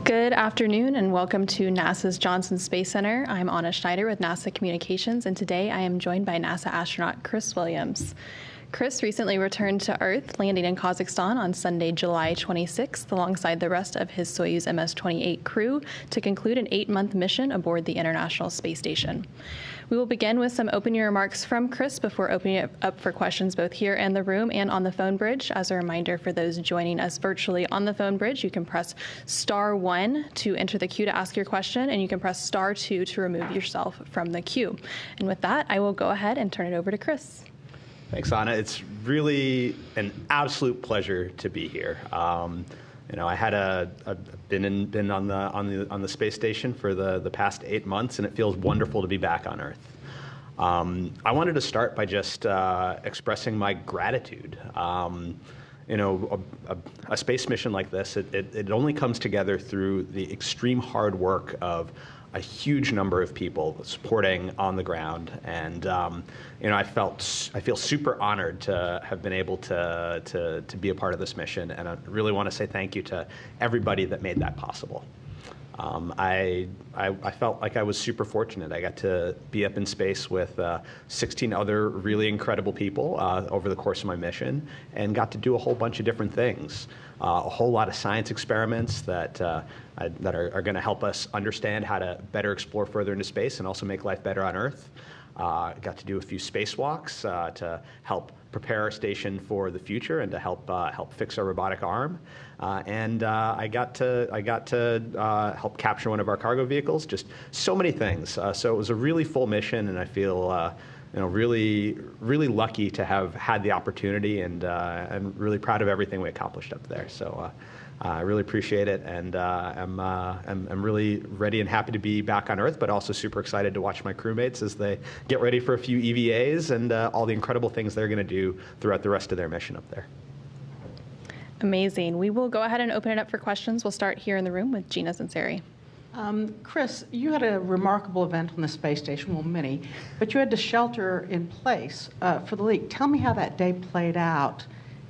Good afternoon and welcome to NASA's Johnson Space Center. I'm Anna Schneider with NASA Communications, and today I am joined by NASA astronaut Chris Williams. Chris recently returned to Earth, landing in Kazakhstan on Sunday, July 26th, alongside the rest of his Soyuz MS-28 crew to conclude an 8-month mission aboard the International Space Station. We will begin with some opening remarks from Chris before opening it up for questions both here in the room and on the phone bridge. As a reminder for those joining us virtually on the phone bridge, you can press *1 to enter the queue to ask your question, and you can press *2 to remove yourself from the queue. And with that, I will go ahead and turn it over to Chris. Thanks, Anna. It's really an absolute pleasure to be here. I had been on the space station for the past 8 months, and it feels wonderful to be back on Earth. I wanted to start by just expressing my gratitude. A space mission like this, it only comes together through the extreme hard work of a huge number of people supporting on the ground, and I feel super honored to have been able to be a part of this mission, and I really want to say thank you to everybody that made that possible. I felt like I was super fortunate. I got to be up in space with 16 other really incredible people over the course of my mission, and got to do a whole bunch of different things. A whole lot of science experiments that are going to help us understand how to better explore further into space and also make life better on Earth. Got to do a few spacewalks to help prepare our station for the future and to help fix our robotic arm. And I got to help capture one of our cargo vehicles. Just so many things. So it was a really full mission, and I feel really, really lucky to have had the opportunity, and really proud of everything we accomplished up there. So I really appreciate it, and I'm really ready and happy to be back on Earth, but also super excited to watch my crewmates as they get ready for a few EVAs and all the incredible things they're going to do throughout the rest of their mission up there. Amazing. We will go ahead and open it up for questions. We'll start here in the room with Gina Zinseri. Chris, you had a remarkable event on the space station, well, many, but you had to shelter in place for the leak. Tell me how that day played out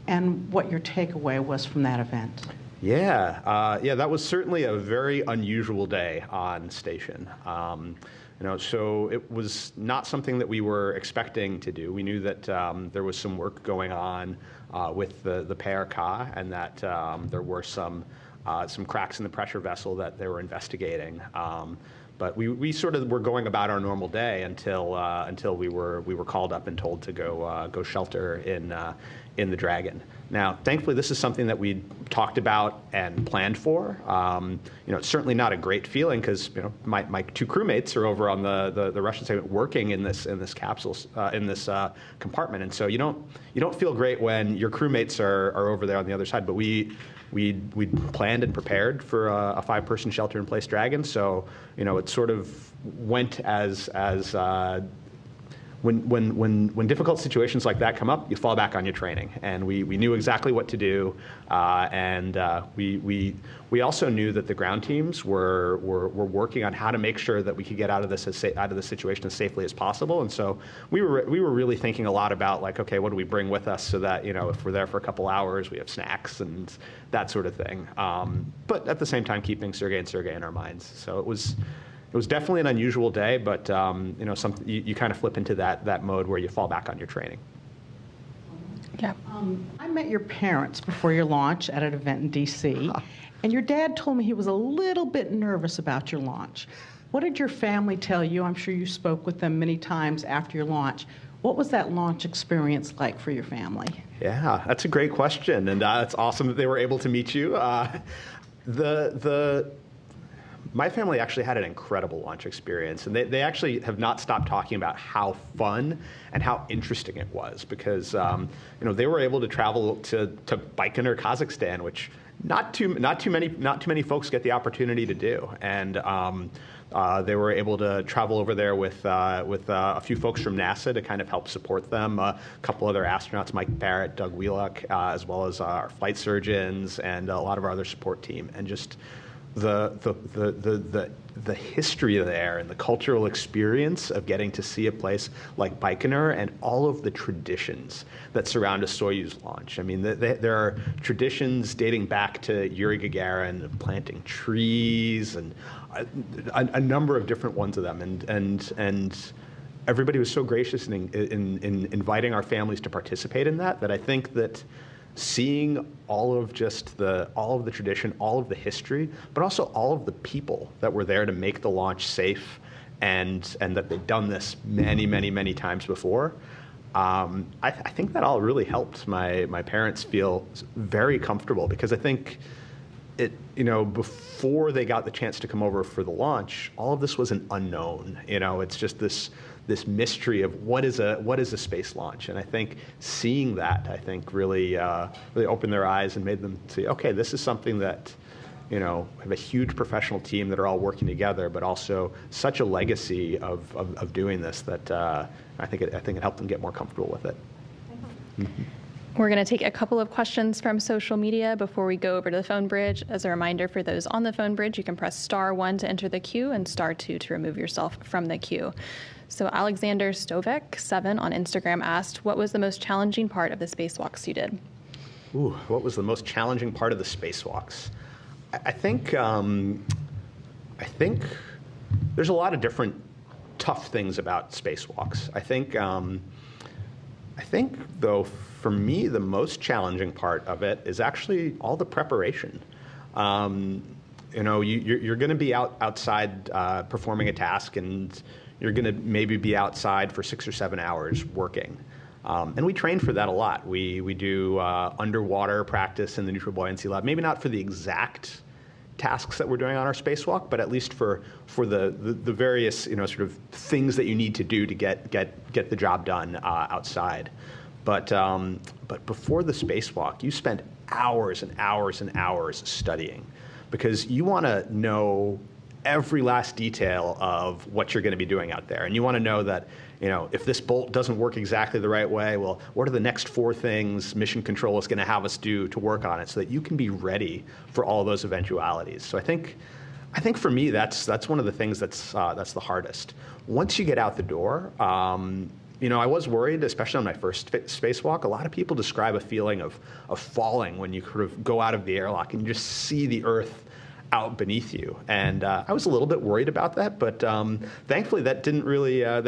and what your takeaway was from that event. Yeah, that was certainly a very unusual day on station. So it was not something that we were expecting to do. We knew that there was some work going on with the PRK, and that there were some cracks in the pressure vessel that they were investigating. But we sort of were going about our normal day until we were called up and told to go shelter in the Dragon. Now, thankfully, this is something that we talked about and planned for. It's certainly not a great feeling because my two crewmates are over on the Russian segment working in this capsule in this compartment, and so you don't feel great when your crewmates are over there on the other side. But we planned and prepared for a 5-person shelter-in-place Dragon, so it sort of went as when difficult situations like that come up, you fall back on your training, and we knew exactly what to do, and we also knew that the ground teams were working on how to make sure that we could get out of this situation as safely as possible, and so we were really thinking a lot about, like, okay, what do we bring with us so that if we're there for a couple hours, we have snacks and that sort of thing, but at the same time keeping Sergei in our minds. So it was definitely an unusual day, but something you kind of flip into that mode where you fall back on your training. Yeah. I met your parents before your launch at an event in D.C., and your dad told me he was a little bit nervous about your launch. What did your family tell you? I'm sure you spoke with them many times after your launch. What was that launch experience like for your family? Yeah, that's a great question, and it's awesome that they were able to meet you. My family actually had an incredible launch experience, and they actually have not stopped talking about how fun and how interesting it was, because they were able to travel to Baikonur, Kazakhstan, which not too many folks get the opportunity to do, and they were able to travel over there with a few folks from NASA to kind of help support them, a couple other astronauts, Mike Barrett, Doug Wheelock, as well as our flight surgeons and a lot of our other support team, and just the history there and the cultural experience of getting to see a place like Baikonur and all of the traditions that surround a Soyuz launch. I mean, there are traditions dating back to Yuri Gagarin planting trees and a number of different ones of them, and everybody was so gracious in inviting our families to participate in that I think that seeing all of the tradition, all of the history, but also all of the people that were there to make the launch safe, and that they've done this many, many, many times before. I think that all really helped my parents feel very comfortable, because I think before they got the chance to come over for the launch, all of this was an unknown. It's just this mystery of what is a space launch, and I think seeing that, really opened their eyes and made them see, okay, this is something that, have a huge professional team that are all working together, but also such a legacy of doing this that I think it helped them get more comfortable with it. Mm-hmm. We're going to take a couple of questions from social media before we go over to the phone bridge. As a reminder for those on the phone bridge, you can press *1 to enter the queue and *2 to remove yourself from the queue. So Alexander Stovek, 7 on Instagram, asked, what was the most challenging part of the spacewalks you did? Ooh, what was the most challenging part of the spacewalks? I think there's a lot of different tough things about spacewalks. I think, though, for me, the most challenging part of it is actually all the preparation. You're going to be outside performing a task, and you're going to maybe be outside for 6 or 7 hours working. And we train for that a lot. We do underwater practice in the neutral buoyancy lab, maybe not for the exact tasks that we're doing on our spacewalk, but at least for the various sort of things that you need to do to get the job done outside. But before the spacewalk, you spend hours and hours and hours studying, because you want to know every last detail of what you're going to be doing out there, and you want to know that if this bolt doesn't work exactly the right way, well, what are the next 4 things mission control is going to have us do to work on it, so that you can be ready for all those eventualities. So I think for me, that's one of the things that's the hardest. Once you get out the door, I was worried, especially on my first spacewalk. A lot of people describe a feeling of falling when you sort of go out of the airlock and you just see the Earth out beneath you, and I was a little bit worried about that, but thankfully I didn't really have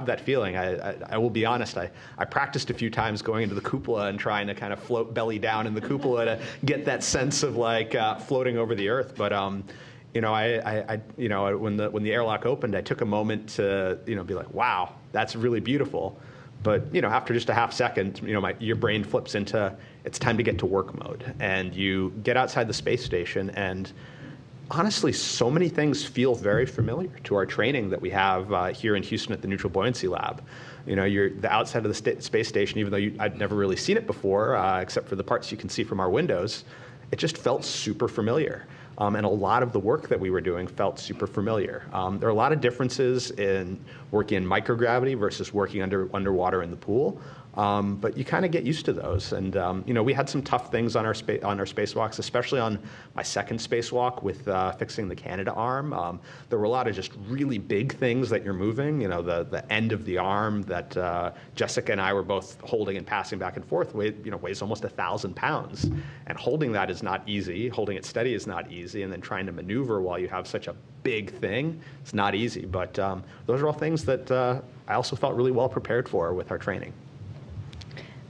that feeling. I will be honest, I practiced a few times going into the cupola and trying to kind of float belly down in the cupola to get that sense of like floating over the Earth, but when the airlock opened, I took a moment to be like, wow, that's really beautiful. But after just a half second, your brain flips into it's time to get to work mode, and you get outside the space station, and honestly, so many things feel very familiar to our training that we have here in Houston at the Neutral Buoyancy Lab. You're the outside of the space station, even though I'd never really seen it before, except for the parts you can see from our windows. It just felt super familiar. And a lot of the work that we were doing felt super familiar. There are a lot of differences in working in microgravity versus working underwater in the pool, but you kind of get used to those. And we had some tough things on our spacewalks, especially on my second spacewalk with fixing the Canada arm. There were a lot of just really big things that you're moving. The end of the arm that Jessica and I were both holding and passing back and forth weighs almost 1,000 pounds, and holding that is not easy. Holding it steady is not easy, and then trying to maneuver while you have such a big thing, it's not easy. But those are all things that I also felt really well prepared for with our training.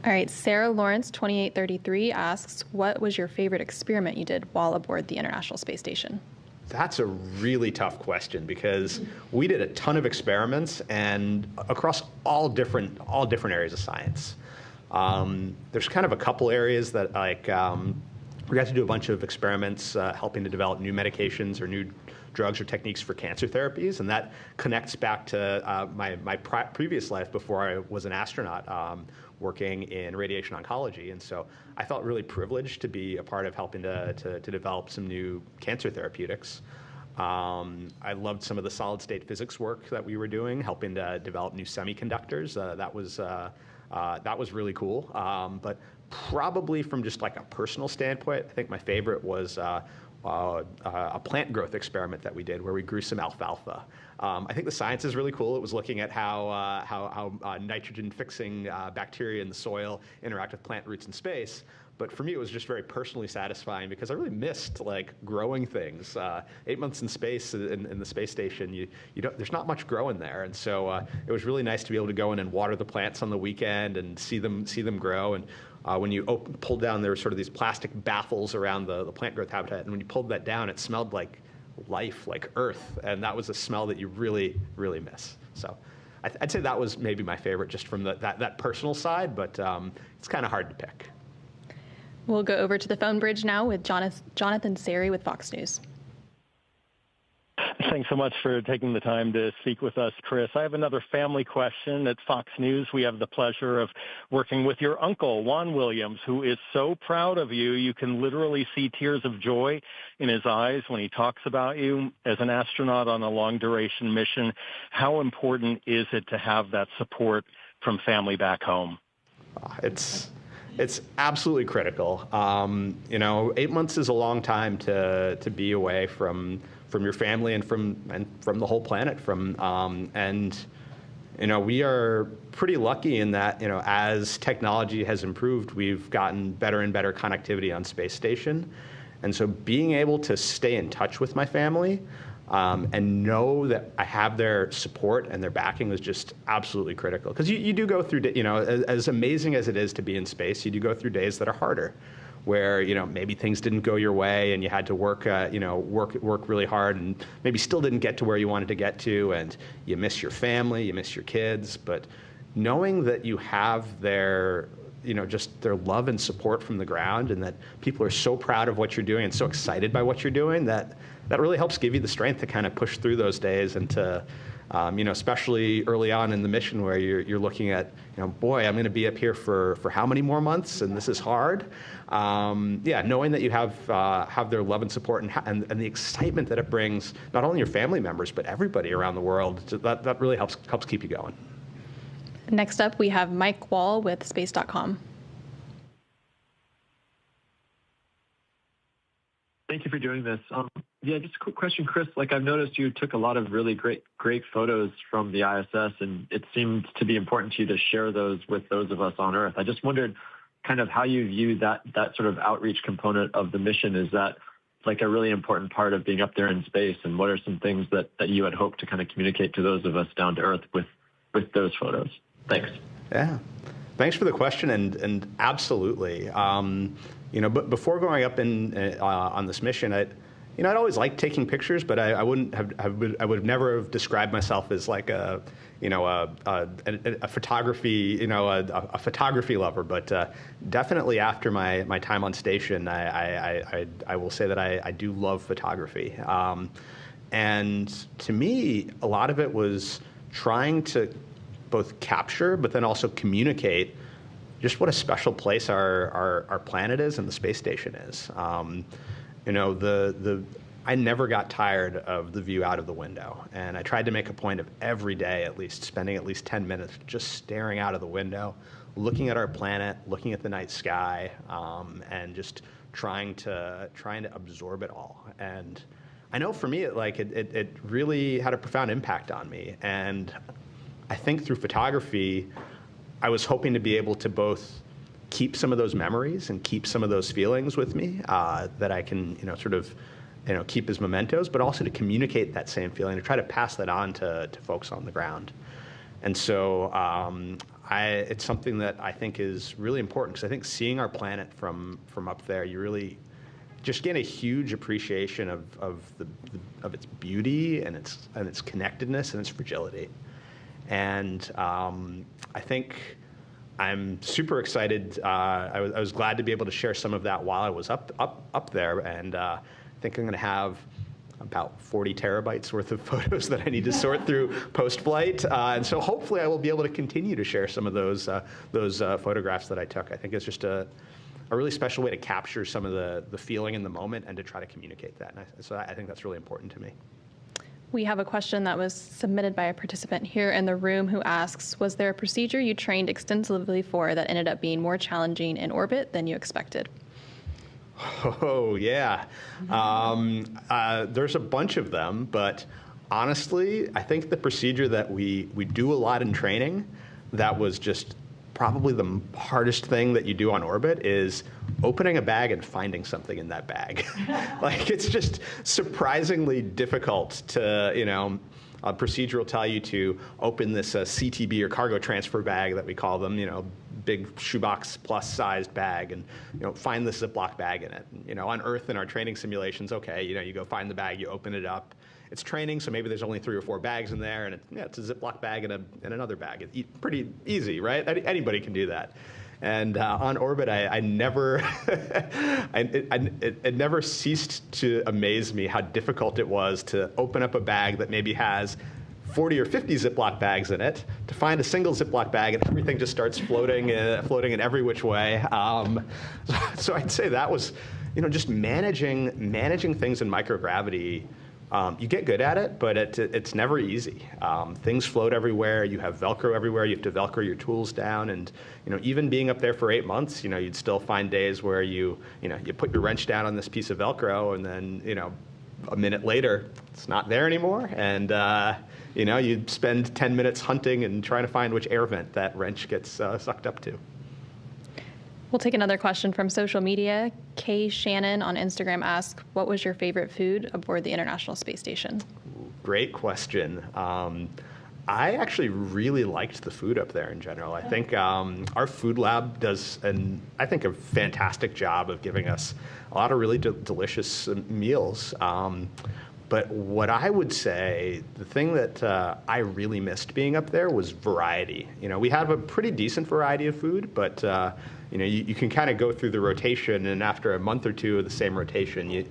All right, Sarah Lawrence, 2833, asks, what was your favorite experiment you did while aboard the International Space Station? That's a really tough question, because we did a ton of experiments and across all different areas of science. There's kind of a couple areas that we got to do a bunch of experiments helping to develop new medications or new drugs or techniques for cancer therapies, and that connects back to my previous life before I was an astronaut, working in radiation oncology. And so I felt really privileged to be a part of helping to develop some new cancer therapeutics. I loved some of the solid-state physics work that we were doing, helping to develop new semiconductors. That was really cool. But probably from just like a personal standpoint, I think my favorite was a plant growth experiment that we did where we grew some alfalfa. I think the science is really cool. It was looking at how nitrogen-fixing bacteria in the soil interact with plant roots in space. But for me, it was just very personally satisfying because I really missed like growing things. 8 months in space in the space station, there's not much growing there, and so it was really nice to be able to go in and water the plants on the weekend and see them grow. And when you pulled down, there were sort of these plastic baffles around the plant growth habitat, and when you pulled that down, it smelled like life, like Earth, and that was a smell that you really, really miss. So I'd say that was maybe my favorite, just from that personal side, but it's kind of hard to pick. We'll go over to the phone bridge now with Jonathan Sari with Fox News. Thanks so much for taking the time to speak with us, Chris. I have another family question. At Fox News, we have the pleasure of working with your uncle, Juan Williams, who is so proud of you. You can literally see tears of joy in his eyes when he talks about you as an astronaut on a long-duration mission. How important is it to have that support from family back home? It's absolutely critical. 8 months is a long time to be away from your family and from the whole planet. We are pretty lucky in that, as technology has improved, we've gotten better and better connectivity on space station. And so being able to stay in touch with my family and know that I have their support and their backing was just absolutely critical. Because you do go through, as amazing as it is to be in space, you do go through days that are harder, where maybe things didn't go your way and you had to work really hard and maybe still didn't get to where you wanted to get to, and you miss your family, you miss your kids. But knowing that you have their just their love and support from the ground, and that people are so proud of what you're doing and so excited by what you're doing, that really helps give you the strength to kind of push through those days and to, especially early on in the mission where you're looking at, boy, I'm going to be up here for how many more months, and this is hard. Knowing that you have their love and support and the excitement that it brings, not only your family members, but everybody around the world, that really helps keep you going. Next up, we have Mike Wall with Space.com. Thank you for doing this. Just a quick question, Chris. I've noticed you took a lot of really great photos from the ISS, and it seemed to be important to you to share those with those of us on Earth. I just wondered kind of how you view that sort of outreach component of the mission. Is that a really important part of being up there in space? And what are some things that you had hoped to kind of communicate to those of us down to Earth with those photos? Thanks. Yeah. Thanks for the question, and absolutely. But before going up on this mission, I'd always liked taking pictures, but I would have never have described myself as like a photography, a photography lover. But definitely after my time on station, I will say that I do love photography. And to me, a lot of it was trying to both capture, but then also communicate just what a special place our planet is and the space station is. I never got tired of the view out of the window, and I tried to make a point of every day at least spending at least 10 minutes just staring out of the window, looking at our planet, looking at the night sky, and just trying to absorb it all. And I know for me, it really had a profound impact on me. And I think through photography, I was hoping to be able to both keep some of those memories and keep some of those feelings with me that I can, keep as mementos, but also to communicate that same feeling, to try to pass that on to folks on the ground. And so it's something that I think is really important, because I think seeing our planet from up there, you really just get a huge appreciation of its beauty and its connectedness and its fragility. And I think I'm super excited. I was glad to be able to share some of that while I was up there, and I think I'm going to have about 40 terabytes worth of photos that I need to sort through post-flight. And so hopefully I will be able to continue to share some of those photographs that I took. I think it's just a really special way to capture some of the feeling in the moment and to try to communicate that. So I think that's really important to me. We have a question that was submitted by a participant here in the room who asks, was there a procedure you trained extensively for that ended up being more challenging in orbit than you expected? Oh, yeah. There's a bunch of them, but honestly, I think the procedure that we do a lot in training that was just probably the hardest thing that you do on orbit is opening a bag and finding something in that bag. Like, it's just surprisingly difficult to, a procedure will tell you to open this CTB or cargo transfer bag that we call them, big shoebox plus sized bag, and find the Ziploc bag in it. On Earth in our training simulations, okay, you go find the bag, you open it up. It's training, so maybe there's only 3 or 4 bags in there, and it's a Ziploc bag and another bag. It's pretty easy, right? Anybody can do that. And on orbit, I never, it never ceased to amaze me how difficult it was to open up a bag that maybe has 40 or 50 Ziploc bags in it, to find a single Ziploc bag, and everything just starts floating in every which way. So I'd say that was, just managing things in microgravity. You get good at it, but it's never easy. Things float everywhere. You have Velcro everywhere. You have to Velcro your tools down. And even being up there for 8 months, you'd still find days where you put your wrench down on this piece of Velcro, and then a minute later it's not there anymore. And you'd spend 10 minutes hunting and trying to find which air vent that wrench gets sucked up to. We'll take another question from social media. Kay Shannon on Instagram asks, what was your favorite food aboard the International Space Station? Great question. I actually really liked the food up there in general. I think our food lab does, I think, a fantastic job of giving us a lot of really delicious meals. But what I would say, the thing that I really missed being up there was variety. We have a pretty decent variety of food, but you can kind of go through the rotation, and after a month or two of the same rotation, you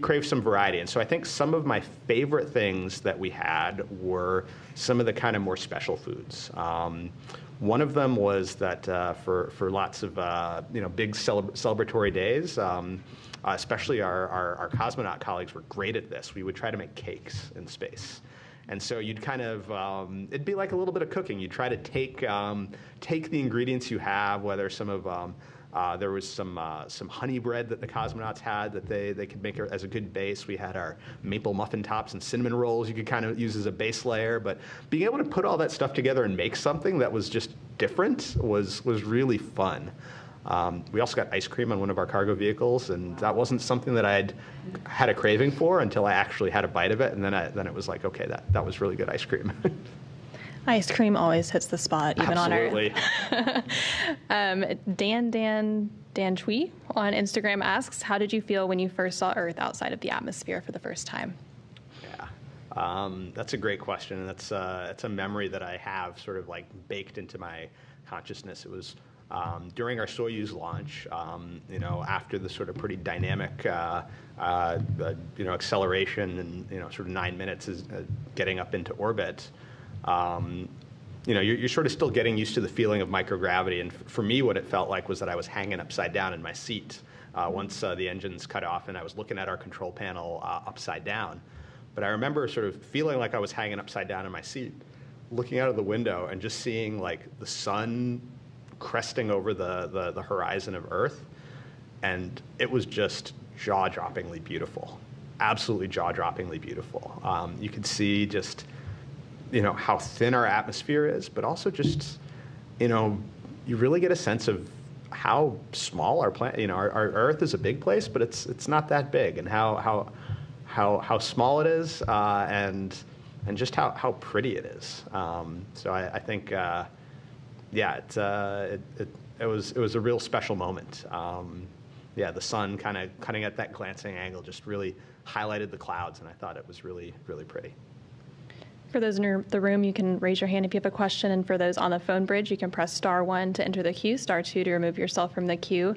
crave some variety. And so I think some of my favorite things that we had were some of the kind of more special foods. One of them was that for lots of big celebratory days, especially our cosmonaut colleagues were great at this. We would try to make cakes in space. And so you'd kind of, it'd be like a little bit of cooking. You'd try to take the ingredients you have, whether some of, there was some honey bread that the cosmonauts had that they could make as a good base. We had our maple muffin tops and cinnamon rolls you could kind of use as a base layer. But being able to put all that stuff together and make something that was just different was really fun. We also got ice cream on one of our cargo vehicles, and that wasn't something that I'd had a craving for until I actually had a bite of it, and then it was like, okay, that was really good ice cream. Ice cream always hits the spot, even Absolutely. on Earth. Dan Chui on Instagram asks, how did you feel when you first saw Earth outside of the atmosphere for the first time? Yeah, that's a great question, and it's a memory that I have sort of like baked into my consciousness. It was during our Soyuz launch, after the sort of pretty dynamic, acceleration and, sort of 9 minutes is getting up into orbit. You're sort of still getting used to the feeling of microgravity. And for me, what it felt like was that I was hanging upside down in my seat once the engines cut off and I was looking at our control panel upside down. But I remember sort of feeling like I was hanging upside down in my seat, looking out of the window and just seeing like the sun cresting over the horizon of Earth. And it was just jaw-droppingly beautiful, absolutely jaw-droppingly beautiful. You could see just, how thin our atmosphere is, but also just, you really get a sense of how small our planet, our Earth is a big place, but it's not that big, and how small it is, and just how pretty it is. So I think, it was a real special moment. The sun kind of cutting at that glancing angle just really highlighted the clouds, and I thought it was really, really pretty. For those in the room, you can raise your hand if you have a question, and for those on the phone bridge, you can press *1 to enter the queue, *2 to remove yourself from the queue.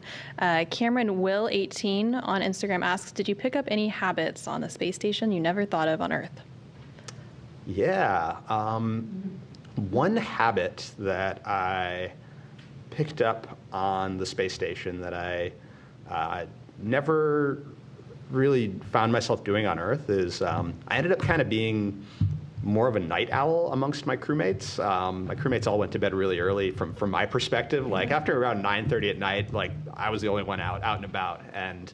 Cameron Will 18 on Instagram asks, did you pick up any habits on the space station you never thought of on Earth? Yeah. One habit that I picked up on the space station that I never really found myself doing on Earth is I ended up kind of being more of a night owl amongst my crewmates. My crewmates all went to bed really early from my perspective. Like after around 9:30 at night, like I was the only one out and about. And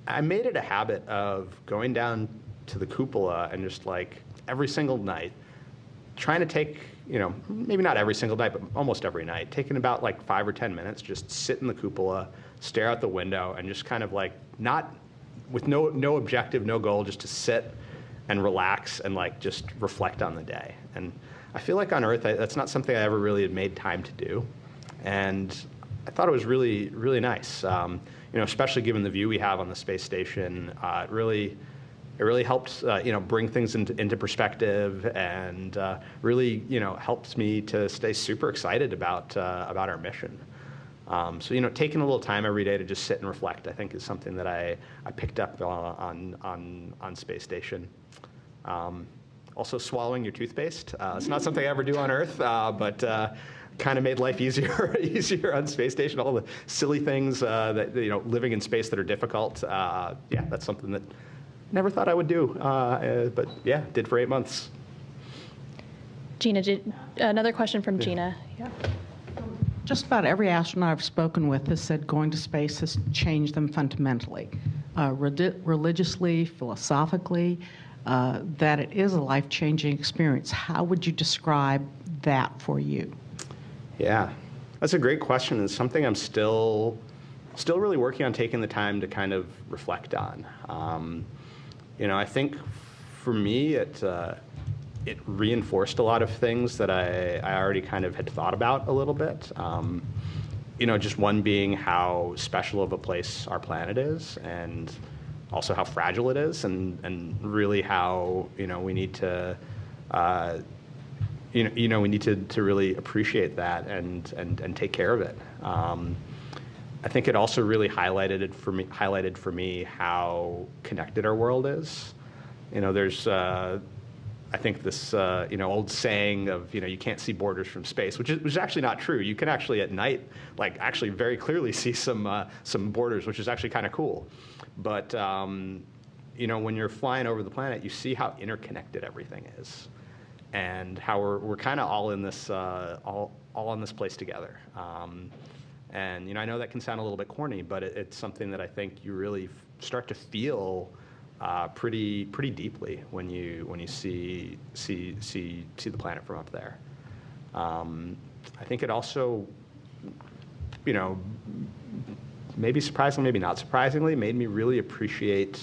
I made it a habit of going down to the cupola and just like every single night, trying to take, maybe not every single night, but almost every night, taking about like 5 or 10 minutes, just sit in the cupola, stare out the window, and just kind of like not with no objective, no goal, just to sit and relax and like just reflect on the day. And I feel like on Earth, that's not something I ever really had made time to do. And I thought it was really, really nice. Especially given the view we have on the space station, it really helped, bring things into perspective, and really, helps me to stay super excited about our mission. So taking a little time every day to just sit and reflect, I think, is something that I picked up on space station. Also, swallowing your toothpaste. It's not something I ever do on Earth, but kind of made life easier on space station. All the silly things that living in space that are difficult. That's something that never thought I would do, but yeah, did for 8 months. Gina, another question from Gina. Yeah. Just about every astronaut I've spoken with has said going to space has changed them fundamentally, religiously, philosophically, that it is a life-changing experience. How would you describe that for you? Yeah, that's a great question. It's something I'm still really working on taking the time to kind of reflect on. I think for me, it reinforced a lot of things that I already kind of had thought about a little bit. Just one being how special of a place our planet is, and also how fragile it is, and really how we need to to really appreciate that and take care of it. I think it also really highlighted for me how connected our world is. There's I think this old saying of you can't see borders from space, which is actually not true. You can actually at night actually very clearly see some borders, which is actually kind of cool. But when you're flying over the planet, you see how interconnected everything is, and how we're kind of all in this all in this place together. And I know that can sound a little bit corny, but it's something that I think you really start to feel pretty deeply when you see the planet from up there. I think it also, maybe surprisingly, maybe not surprisingly, made me really appreciate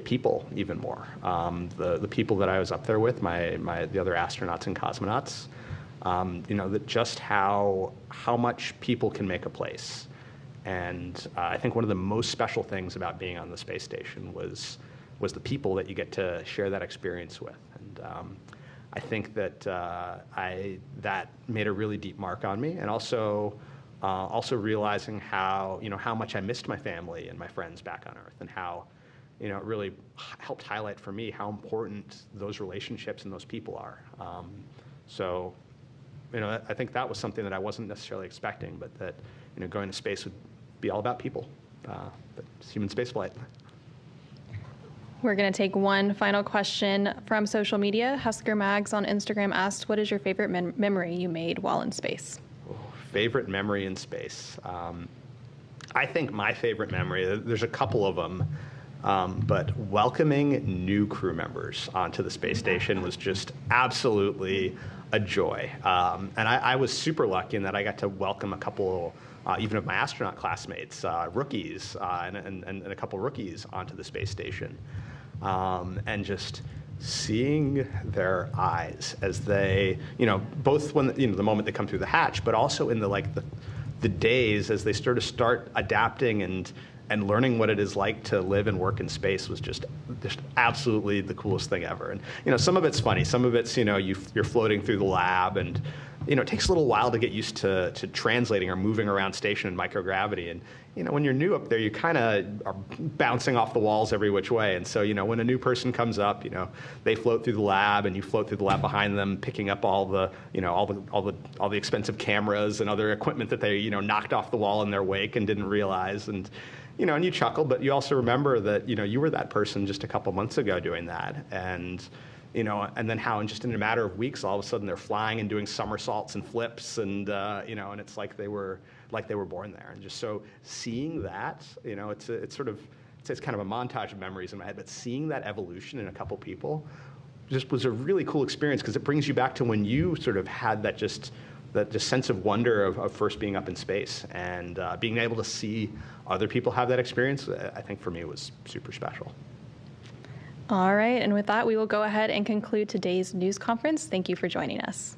people even more. The people that I was up there with, the other astronauts and cosmonauts. That just how much people can make a place. And I think one of the most special things about being on the space station was the people that you get to share that experience with. And I think that that made a really deep mark on me. And also realizing how much I missed my family and my friends back on Earth, and how it really helped highlight for me how important those relationships and those people are. So I think that was something that I wasn't necessarily expecting, but that going to space would be all about people. But it's human spaceflight. We're going to take one final question from social media. Husker Mags on Instagram asked, "What is your favorite memory you made while in space?" Favorite memory in space. I think my favorite memory, there's a couple of them, but welcoming new crew members onto the space station was just absolutely a joy. And I was super lucky in that I got to welcome a couple, even of my astronaut classmates, rookies, and a couple rookies onto the space station. And just seeing their eyes as they, both when, the moment they come through the hatch, but also in the days as they start adapting and learning what it is like to live and work in space was just absolutely the coolest thing ever. And some of it's funny, some of it's you're floating through the lab, and it takes a little while to get used to translating or moving around station in microgravity. And when you're new up there, you kind of are bouncing off the walls every which way. And so when a new person comes up, they float through the lab, and you float through the lab behind them, picking up all the expensive cameras and other equipment that they knocked off the wall in their wake and didn't realize. And and you chuckle, but you also remember that, you were that person just a couple months ago doing that. And, and then how in a matter of weeks, all of a sudden they're flying and doing somersaults and flips, and and it's like they were born there. And just so seeing that, it's kind of a montage of memories in my head, but seeing that evolution in a couple people just was a really cool experience, because it brings you back to when you sort of had that just sense of wonder of first being up in space, and being able to see other people have that experience. I think for me it was super special. All right, and with that, we will go ahead and conclude today's news conference. Thank you for joining us.